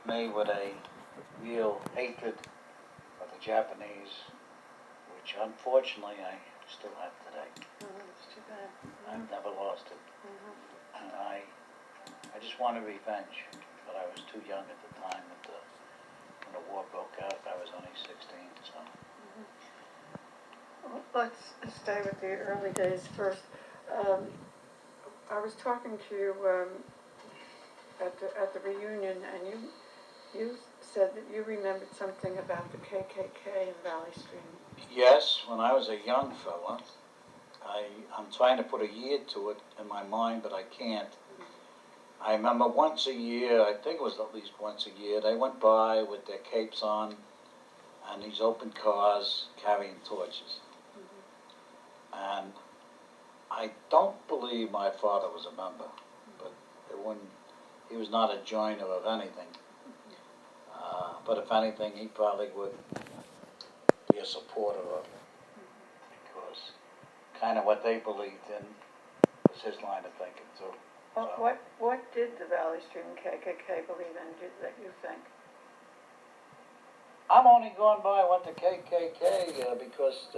me with a real hatred of the Japanese, which unfortunately I still have today. It's too bad. I've never lost it. And I just wanted revenge, but I was too young at the time when the war broke out. I was only 16, so. Well, let's stay with the early days first. I was talking to you at the reunion, and you said that you remembered something about the KKK in Valley Stream. Yes, when I was a young fella, I'm trying to put a year to it in my mind, but I can't. I remember once a year, I think it was at least once a year, they went by with their capes on and these open cars carrying torches. And I don't believe my father was a member, but he was not a joiner of anything. But if anything, he probably would be a supporter of it, because kind of what they believed in was his line of thinking too. Well, So. what did the Valley Stream KKK believe in that you think? I'm only going by what the KKK, because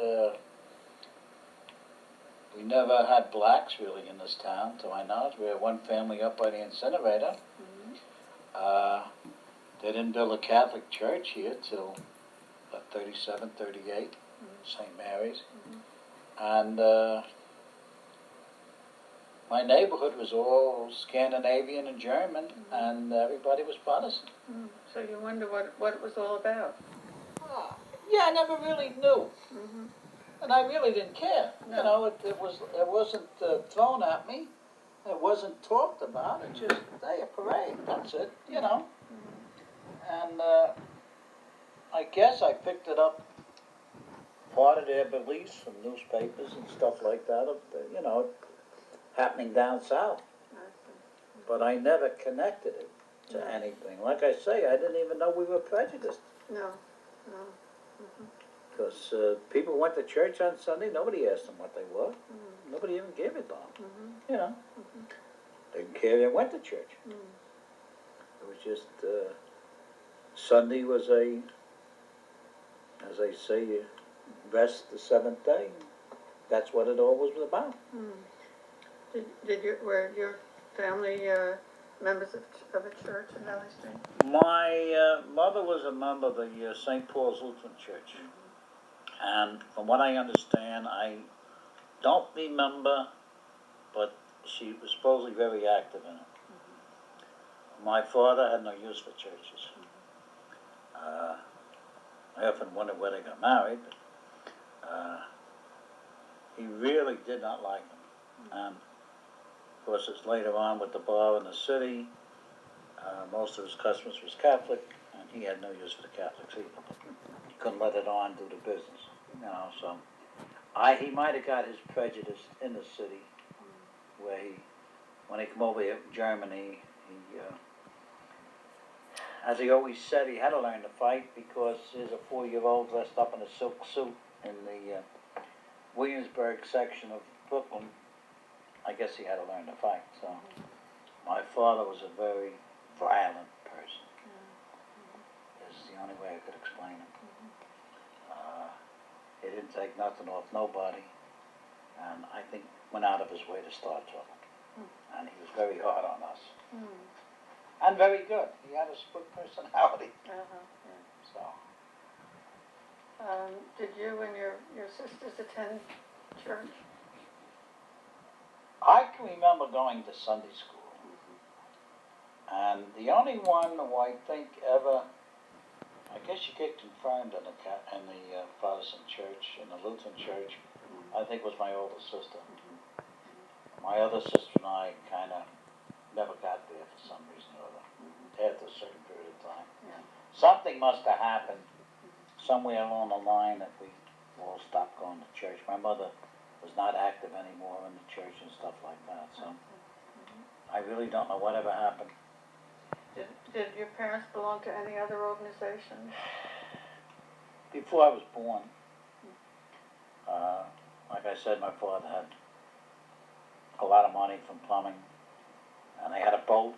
we never had blacks really in this town, to my knowledge. We had one family up by the incinerator. They didn't build a Catholic church here till 37, 38, St. Mary's. And my neighborhood was all Scandinavian and German, and everybody was Protestant. So you wonder what it was all about? Yeah, I never really knew. And I really didn't care. No. You know, it wasn't thrown at me. It wasn't talked about. It just, hey, a parade, that's it, you know. And I guess I picked it up, part of their beliefs from newspapers and stuff like that, of you know, happening down south. But I never connected it to anything. Like I say, I didn't even know we were prejudiced. No. Because people went to church on Sunday, nobody asked them what they were. Nobody even gave it to them. You know, they didn't care, they went to church. It was just, Sunday was as they say, you rest the seventh day. That's what it all was about. Were your family members of a church in Valley Stream? My mother was a member of the St. Paul's Lutheran Church. And from what I understand, I don't remember, but she was supposedly very active in it. My father had no use for churches. I often wondered where they got married, but he really did not like them. And of course, it's later on with the bar in the city. Most of his customers was Catholic, and he had no use for the Catholics either. He couldn't let it on, do the business, you know. So, he might have got his prejudice in the city, where when he came over here from Germany, as he always said, he had to learn to fight, because there's a 4-year-old dressed up in a silk suit in the Williamsburg section of Brooklyn. I guess he had to learn to fight. So my father was a very violent person. That's the only way I could explain it. He didn't take nothing off nobody, and I think went out of his way to start trouble. And he was very hard on us. And very good. He had a split personality. So. Did you and your sisters attend church? I can remember going to Sunday school. And the only one who I think ever, I guess you get confirmed in the Protestant church, in the Lutheran church, I think was my older sister. My other sister and I kind of never got there for some reason or other, after a certain period of time. Something must have happened somewhere along the line that we all stopped going to church. My mother was not active anymore in the church and stuff like that, so I really don't know whatever happened. Did your parents belong to any other organizations? Before I was born, like I said, my father had a lot of money from plumbing, and they had a boat.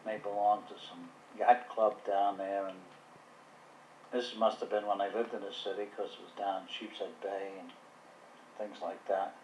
They belonged to some yacht club down there, and this must have been when I lived in the city, because it was down Sheepshead Bay and things like that.